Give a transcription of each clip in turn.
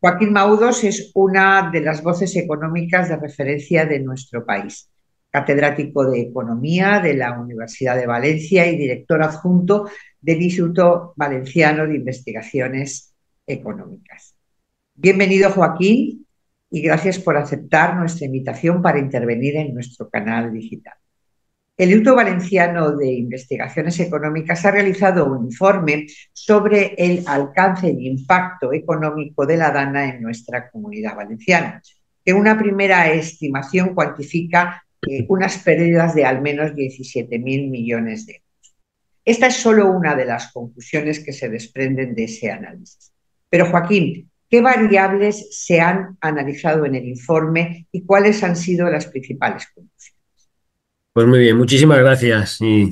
Joaquín Maúdos es una de las voces económicas de referencia de nuestro país, catedrático de Economía de la Universidad de Valencia y director adjunto del Instituto Valenciano de Investigaciones Económicas. Bienvenido, Joaquín, y gracias por aceptar nuestra invitación para intervenir en nuestro canal digital. El Instituto Valenciano de Investigaciones Económicas ha realizado un informe sobre el alcance y impacto económico de la DANA en nuestra comunidad valenciana, que una primera estimación cuantifica unas pérdidas de al menos 17.000 millones de euros. Esta es solo una de las conclusiones que se desprenden de ese análisis. Pero, Joaquín, ¿qué variables se han analizado en el informe y cuáles han sido las principales conclusiones? Pues muy bien, muchísimas gracias y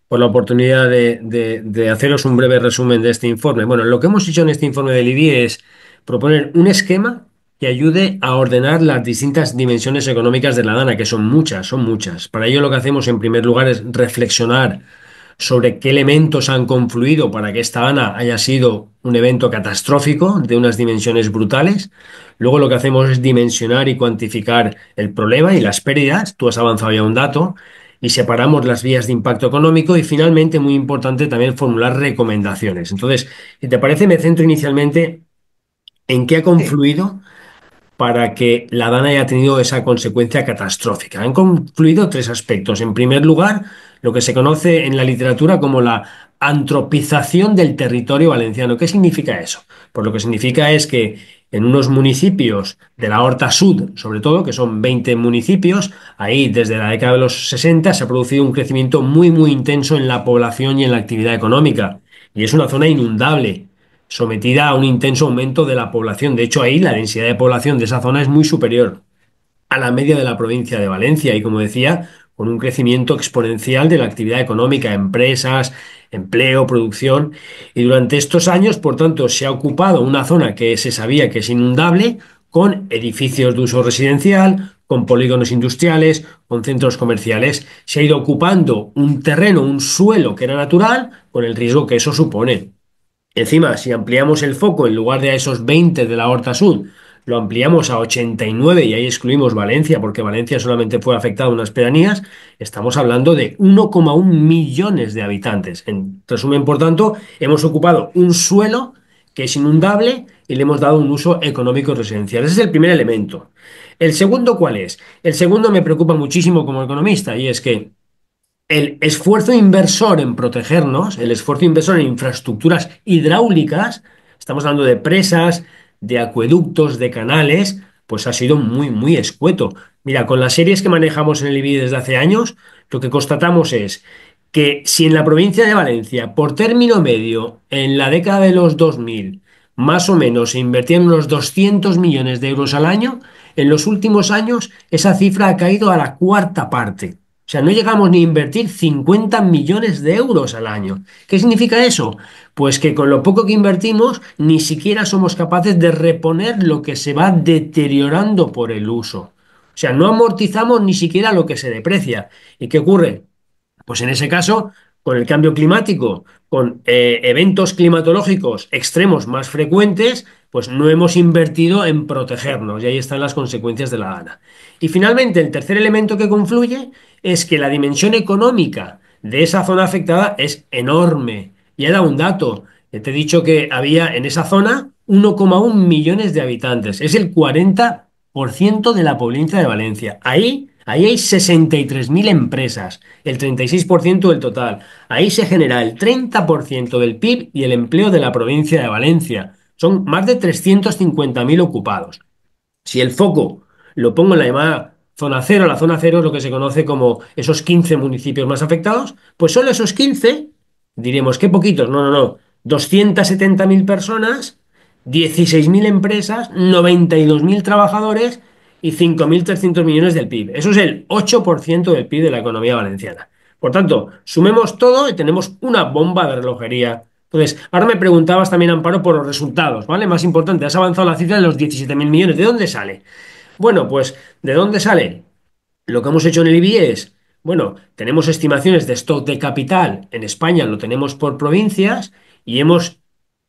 por la oportunidad de haceros un breve resumen de este informe. Bueno, lo que hemos hecho en este informe del IBI es proponer un esquema que ayude a ordenar las distintas dimensiones económicas de la DANA, que son muchas, son muchas. Para ello lo que hacemos en primer lugar es reflexionar sobre qué elementos han confluido para que esta DANA haya sido un evento catastrófico de unas dimensiones brutales. Luego lo que hacemos es dimensionar y cuantificar el problema y las pérdidas. Tú has avanzado ya un dato y separamos las vías de impacto económico y finalmente, muy importante, también formular recomendaciones. Entonces, si te parece, me centro inicialmente en qué ha Sí. confluido para que la DANA haya tenido esa consecuencia catastrófica. Han confluido tres aspectos. En primer lugar, lo que se conoce en la literatura como la antropización del territorio valenciano. ¿Qué significa eso? Pues lo que significa es que en unos municipios de la Horta Sud, sobre todo, que son 20 municipios, ahí desde la década de los 60 se ha producido un crecimiento muy, muy intenso en la población y en la actividad económica. Y es una zona inundable, sometida a un intenso aumento de la población. De hecho, ahí la densidad de población de esa zona es muy superior a la media de la provincia de Valencia y, como decía, con un crecimiento exponencial de la actividad económica, empresas, empleo, producción. Y durante estos años, por tanto, se ha ocupado una zona que se sabía que es inundable, con edificios de uso residencial, con polígonos industriales, con centros comerciales. Se ha ido ocupando un terreno, un suelo que era natural, con el riesgo que eso supone. Encima, si ampliamos el foco, en lugar de a esos 20 de la Horta Sud, lo ampliamos a 89 y ahí excluimos Valencia, porque Valencia solamente fue afectada unas pedanías, estamos hablando de 1,1 millones de habitantes. En resumen, por tanto, hemos ocupado un suelo que es inundable y le hemos dado un uso económico y residencial. Ese es el primer elemento. ¿El segundo cuál es? El segundo me preocupa muchísimo como economista y es que el esfuerzo inversor en protegernos, el esfuerzo inversor en infraestructuras hidráulicas, estamos hablando de presas, de acueductos, de canales, pues ha sido muy, muy escueto. Mira, con las series que manejamos en el IBI desde hace años, lo que constatamos es que si en la provincia de Valencia, por término medio, en la década de los 2000, más o menos se invertían unos 200 millones de euros al año, en los últimos años esa cifra ha caído a la cuarta parte. O sea, no llegamos ni a invertir 50 millones de euros al año. ¿Qué significa eso? Pues que con lo poco que invertimos ni siquiera somos capaces de reponer lo que se va deteriorando por el uso. O sea, no amortizamos ni siquiera lo que se deprecia. ¿Y qué ocurre? Pues en ese caso, con el cambio climático, con eventos climatológicos extremos más frecuentes, pues no hemos invertido en protegernos y ahí están las consecuencias de la DANA. Y finalmente, el tercer elemento que confluye es que la dimensión económica de esa zona afectada es enorme. Y he dado un dato. Te he dicho que había en esa zona 1,1 millones de habitantes. Es el 40% de la provincia de Valencia. Ahí hay 63.000 empresas, el 36% del total. Ahí se genera el 30% del PIB y el empleo de la provincia de Valencia. Son más de 350.000 ocupados. Si el foco lo pongo en la llamada zona cero, la zona cero es lo que se conoce como esos 15 municipios más afectados, pues solo esos 15, diremos, qué poquitos, no, no, no, 270.000 personas, 16.000 empresas, 92.000 trabajadores y 5.300 millones del PIB. Eso es el 8% del PIB de la economía valenciana. Por tanto, sumemos todo y tenemos una bomba de relojería. Entonces, ahora me preguntabas también, Amparo, por los resultados, ¿vale? Más importante, has avanzado la cifra de los 17.000 millones. ¿De dónde sale? Bueno, pues, ¿de dónde sale? Lo que hemos hecho en el IBI es, bueno, tenemos estimaciones de stock de capital en España, lo tenemos por provincias y hemos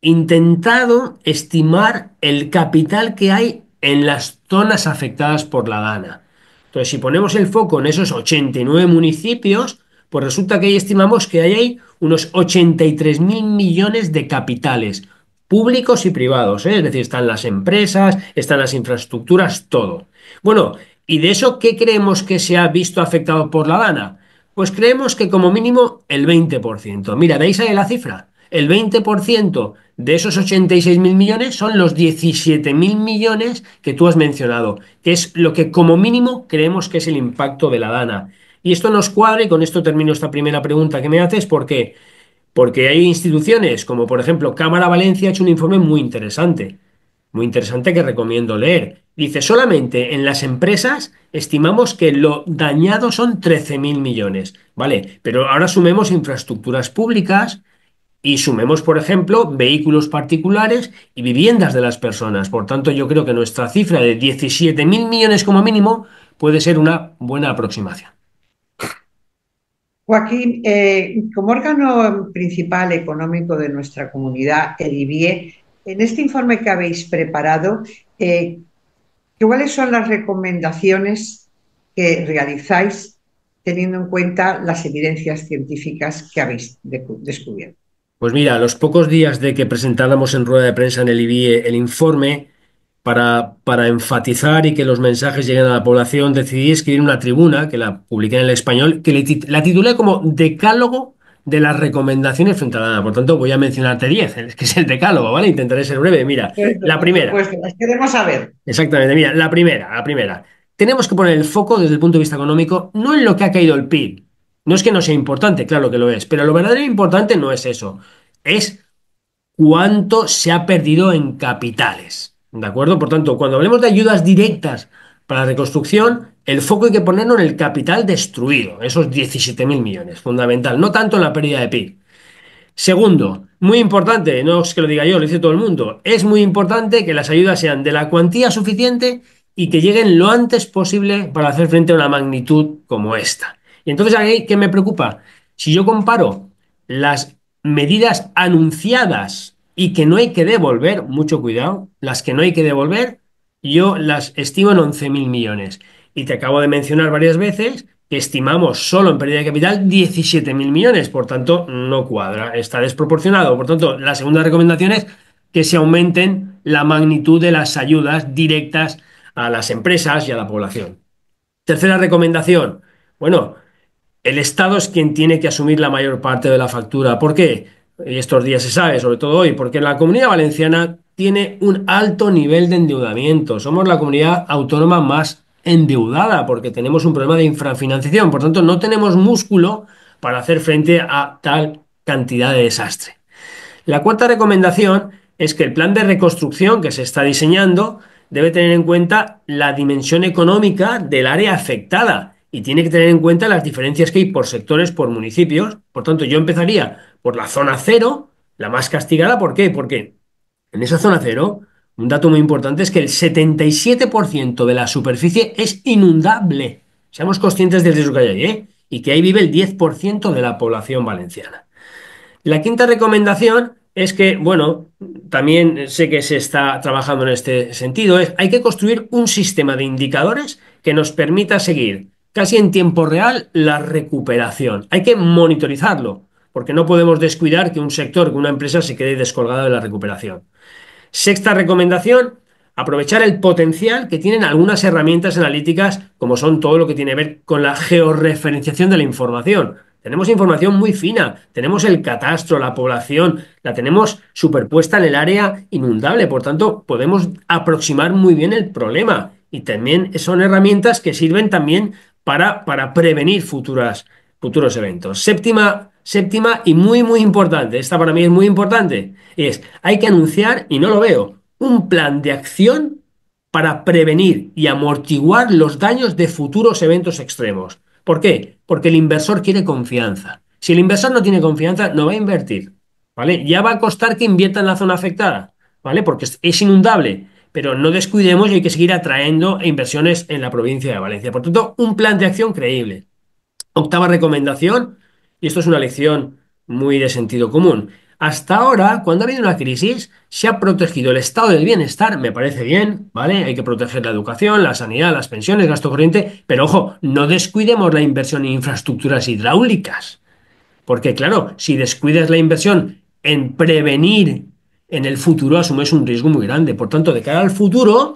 intentado estimar el capital que hay en las zonas afectadas por la Dana. Entonces, si ponemos el foco en esos 89 municipios, pues resulta que ahí estimamos que hay ahí unos 83.000 millones de capitales públicos y privados, ¿eh? Es decir, están las empresas, están las infraestructuras, todo. Bueno, ¿y de eso qué creemos que se ha visto afectado por la Dana? Pues creemos que como mínimo el 20%. Mira, de ahí sale la cifra. El 20% de esos 86.000 millones son los 17.000 millones que tú has mencionado, que es lo que como mínimo creemos que es el impacto de la Dana. Y esto nos cuadra, y con esto termino esta primera pregunta que me haces, ¿por qué? Porque hay instituciones como por ejemplo Cámara Valencia ha hecho un informe muy interesante que recomiendo leer. Dice, solamente en las empresas estimamos que lo dañado son 13.000 millones, ¿vale? Pero ahora sumemos infraestructuras públicas y sumemos, por ejemplo, vehículos particulares y viviendas de las personas. Por tanto, yo creo que nuestra cifra de 17.000 millones como mínimo puede ser una buena aproximación. Joaquín, como órgano principal económico de nuestra comunidad, el IBIE, en este informe que habéis preparado, eh, ¿cuáles son las recomendaciones que realizáis teniendo en cuenta las evidencias científicas que habéis descubierto? Pues mira, a los pocos días de que presentáramos en rueda de prensa en el IBIE el informe, para enfatizar y que los mensajes lleguen a la población, decidí escribir una tribuna que la publiqué en el español, que la titulé como Decálogo de las recomendaciones frente a la Dana. Por tanto, voy a mencionarte 10, que es el decálogo, ¿vale? Intentaré ser breve. Mira, la Por primera. supuesto, las queremos saber. Exactamente, mira, la primera. Tenemos que poner el foco desde el punto de vista económico, no en lo que ha caído el PIB. No es que no sea importante, claro que lo es, pero lo verdaderamente importante no es eso. Es cuánto se ha perdido en capitales. ¿De acuerdo? Por tanto, cuando hablemos de ayudas directas para la reconstrucción, el foco hay que ponerlo en el capital destruido, esos 17.000 millones, fundamental, no tanto en la pérdida de PIB. Segundo, muy importante, no es que lo diga yo, lo dice todo el mundo, es muy importante que las ayudas sean de la cuantía suficiente y que lleguen lo antes posible para hacer frente a una magnitud como esta. Y entonces, ¿ahí qué me preocupa? Si yo comparo las medidas anunciadas y que no hay que devolver, mucho cuidado, las que no hay que devolver, yo las estimo en 11.000 millones. Y te acabo de mencionar varias veces que estimamos solo en pérdida de capital 17.000 millones, por tanto, no cuadra, está desproporcionado. Por tanto, la segunda recomendación es que se aumenten la magnitud de las ayudas directas a las empresas y a la población. Tercera recomendación, bueno, el Estado es quien tiene que asumir la mayor parte de la factura. ¿Por qué? Y estos días se sabe, sobre todo hoy, porque la Comunidad Valenciana tiene un alto nivel de endeudamiento. Somos la comunidad autónoma más endeudada porque tenemos un problema de infrafinanciación. Por tanto, no tenemos músculo para hacer frente a tal cantidad de desastre. La cuarta recomendación es que el plan de reconstrucción que se está diseñando debe tener en cuenta la dimensión económica del área afectada y tiene que tener en cuenta las diferencias que hay por sectores, por municipios. Por tanto, yo empezaría por la zona cero, la más castigada. ¿Por qué? Porque en esa zona cero, un dato muy importante es que el 77% de la superficie es inundable. Seamos conscientes del riesgo que hay ahí, ¿eh? Y que ahí vive el 10% de la población valenciana. La quinta recomendación es que, bueno, también sé que se está trabajando en este sentido, es hay que construir un sistema de indicadores que nos permita seguir casi en tiempo real la recuperación. Hay que monitorizarlo, porque no podemos descuidar que un sector, que una empresa se quede descolgada de la recuperación. Sexta recomendación, aprovechar el potencial que tienen algunas herramientas analíticas, como son todo lo que tiene que ver con la georreferenciación de la información. Tenemos información muy fina, tenemos el catastro, la población, la tenemos superpuesta en el área inundable, por tanto, podemos aproximar muy bien el problema. Y también son herramientas que sirven también para prevenir futuros eventos. Séptima y muy, muy importante, esta para mí es muy importante, hay que anunciar, y no lo veo, un plan de acción para prevenir y amortiguar los daños de futuros eventos extremos. ¿Por qué? Porque el inversor quiere confianza. Si el inversor no tiene confianza, no va a invertir, ¿vale? Ya va a costar que invierta en la zona afectada, ¿vale? Porque es inundable, pero no descuidemos y hay que seguir atrayendo inversiones en la provincia de Valencia. Por tanto, un plan de acción creíble. Octava recomendación, y esto es una lección muy de sentido común. Hasta ahora, cuando ha habido una crisis, se ha protegido el estado del bienestar, me parece bien, ¿vale? Hay que proteger la educación, la sanidad, las pensiones, gasto corriente, pero ojo, no descuidemos la inversión en infraestructuras hidráulicas, porque claro, si descuidas la inversión en prevenir en el futuro, asumes un riesgo muy grande. Por tanto, de cara al futuro,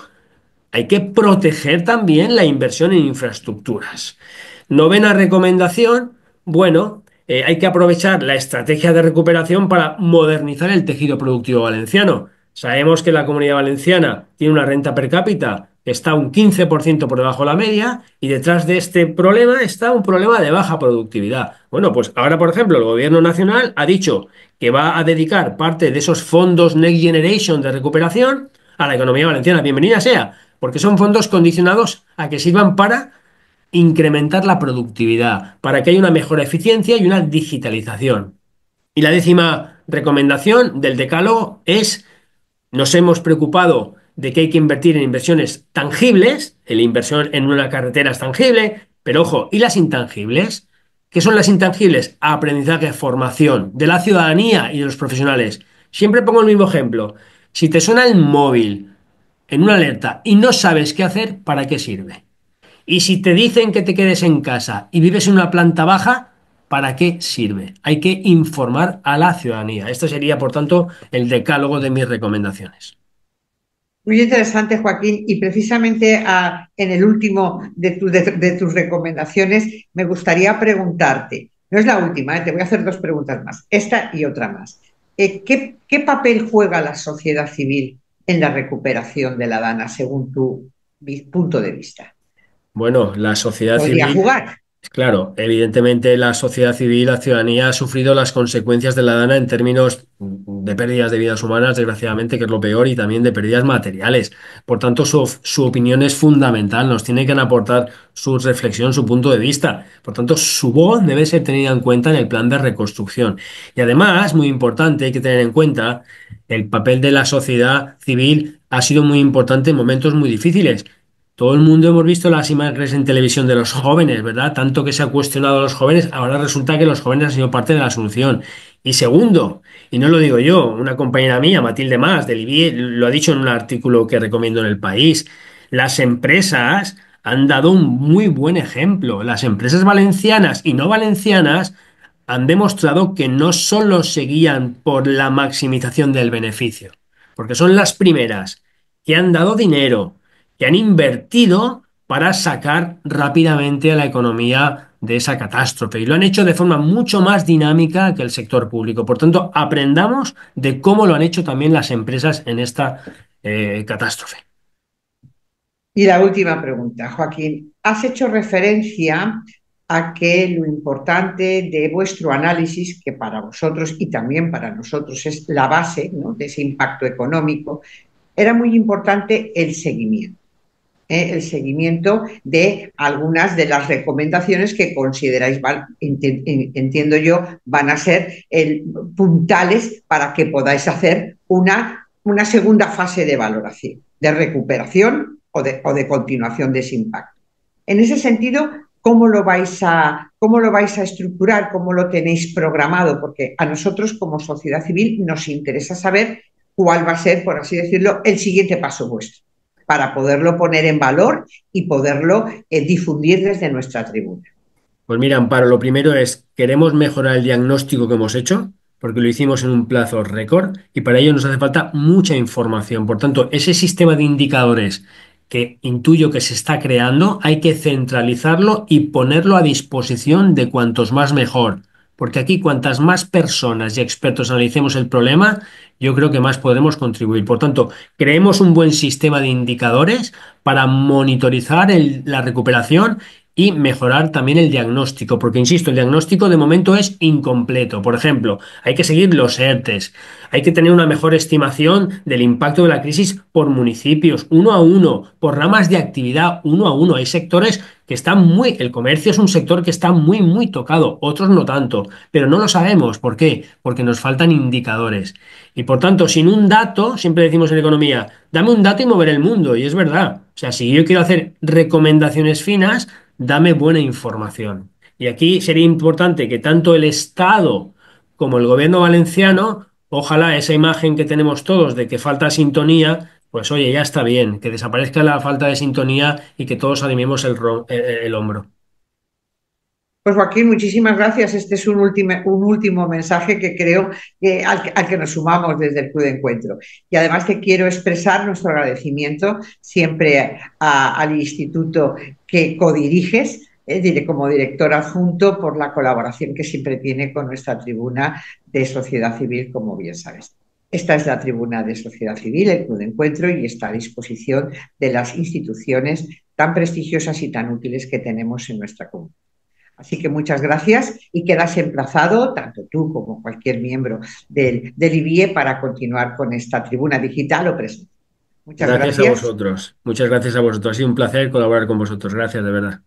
hay que proteger también la inversión en infraestructuras. Novena recomendación, bueno, hay que aprovechar la estrategia de recuperación para modernizar el tejido productivo valenciano. Sabemos que la Comunidad Valenciana tiene una renta per cápita que está un 15% por debajo de la media y detrás de este problema está un problema de baja productividad. Bueno, pues ahora, por ejemplo, el Gobierno Nacional ha dicho que va a dedicar parte de esos fondos Next Generation de recuperación a la economía valenciana. Bienvenida sea, porque son fondos condicionados a que sirvan para incrementar la productividad, para que haya una mejor eficiencia y una digitalización. Y la décima recomendación del decálogo es: nos hemos preocupado de que hay que invertir en inversiones tangibles, la inversión en una carretera es tangible, pero ojo, ¿y las intangibles? ¿Qué son las intangibles? Aprendizaje, formación de la ciudadanía y de los profesionales. Siempre pongo el mismo ejemplo. Si te suena el móvil en una alerta y no sabes qué hacer, ¿para qué sirve? Y si te dicen que te quedes en casa y vives en una planta baja, ¿para qué sirve? Hay que informar a la ciudadanía. Este sería, por tanto, el decálogo de mis recomendaciones. Muy interesante, Joaquín, y precisamente en el último de tus recomendaciones me gustaría preguntarte, no es la última, te voy a hacer dos preguntas más, esta y otra más. ¿Qué papel juega la sociedad civil en la recuperación de la Dana según tu punto de vista? Bueno, la sociedad Podría civil. jugar. Claro, evidentemente la sociedad civil, la ciudadanía ha sufrido las consecuencias de la Dana en términos de pérdidas de vidas humanas, desgraciadamente, que es lo peor, y también de pérdidas materiales. Por tanto, su opinión es fundamental, nos tiene que aportar su reflexión, su punto de vista. Por tanto, su voz debe ser tenida en cuenta en el plan de reconstrucción. Y además, muy importante, hay que tener en cuenta el papel de la sociedad civil ha sido muy importante en momentos muy difíciles. Todo el mundo hemos visto las imágenes en televisión de los jóvenes, ¿verdad? Tanto que se ha cuestionado a los jóvenes, ahora resulta que los jóvenes han sido parte de la solución. Y segundo, y no lo digo yo, una compañera mía, Matilde Mas, del IBIE, lo ha dicho en un artículo que recomiendo en El País, las empresas han dado un muy buen ejemplo. Las empresas valencianas y no valencianas han demostrado que no solo se guían por la maximización del beneficio, porque son las primeras que han dado dinero, que han invertido para sacar rápidamente a la economía de esa catástrofe y lo han hecho de forma mucho más dinámica que el sector público. Por tanto, aprendamos de cómo lo han hecho también las empresas en esta catástrofe. Y la última pregunta, Joaquín. Has hecho referencia a que lo importante de vuestro análisis, que para vosotros y también para nosotros es la base, ¿no?, de ese impacto económico, era muy importante el seguimiento. El seguimiento de algunas de las recomendaciones que consideráis, entiendo yo, van a ser puntales para que podáis hacer una segunda fase de valoración, de recuperación o de continuación de ese impacto. En ese sentido, ¿cómo lo vais a estructurar? ¿Cómo lo tenéis programado? Porque a nosotros como sociedad civil nos interesa saber cuál va a ser, por así decirlo, el siguiente paso vuestro, para poderlo poner en valor y poderlo difundir desde nuestra tribuna. Pues mira, Amparo, lo primero es, queremos mejorar el diagnóstico que hemos hecho, porque lo hicimos en un plazo récord y para ello nos hace falta mucha información. Por tanto, ese sistema de indicadores que intuyo que se está creando, hay que centralizarlo y ponerlo a disposición de cuantos más mejor. Porque aquí, cuantas más personas y expertos analicemos el problema, yo creo que más podremos contribuir. Por tanto, creemos un buen sistema de indicadores para monitorizar la recuperación y mejorar también el diagnóstico, porque insisto, el diagnóstico de momento es incompleto. Por ejemplo, hay que seguir los ERTES, hay que tener una mejor estimación del impacto de la crisis por municipios, uno a uno, por ramas de actividad, uno a uno. Hay sectores que están el comercio es un sector que está muy tocado, otros no tanto, pero no lo sabemos. ¿Por qué? Porque nos faltan indicadores. Y por tanto, sin un dato, siempre decimos en economía, dame un dato y mover el mundo, y es verdad. O sea, si yo quiero hacer recomendaciones finas, dame buena información. Y aquí sería importante que tanto el Estado como el gobierno valenciano Ojalá esa imagen que tenemos todos de que falta sintonía, pues oye, ya está bien, que desaparezca la falta de sintonía y que todos animemos el hombro. Pues Joaquín, muchísimas gracias. Este es un último mensaje que creo al que nos sumamos desde el Club de Encuentro. Y además te quiero expresar nuestro agradecimiento siempre al instituto que codiriges, como director adjunto, por la colaboración que siempre tiene con nuestra tribuna de sociedad civil, como bien sabes. Esta es la tribuna de sociedad civil, el Club de Encuentro, y está a disposición de las instituciones tan prestigiosas y tan útiles que tenemos en nuestra comunidad. Así que muchas gracias y quedas emplazado, tanto tú como cualquier miembro del IBIE, para continuar con esta tribuna digital o presencial. Muchas Gracias a gracias. vosotros. Muchas gracias a vosotros. Ha sido un placer colaborar con vosotros. Gracias, de verdad.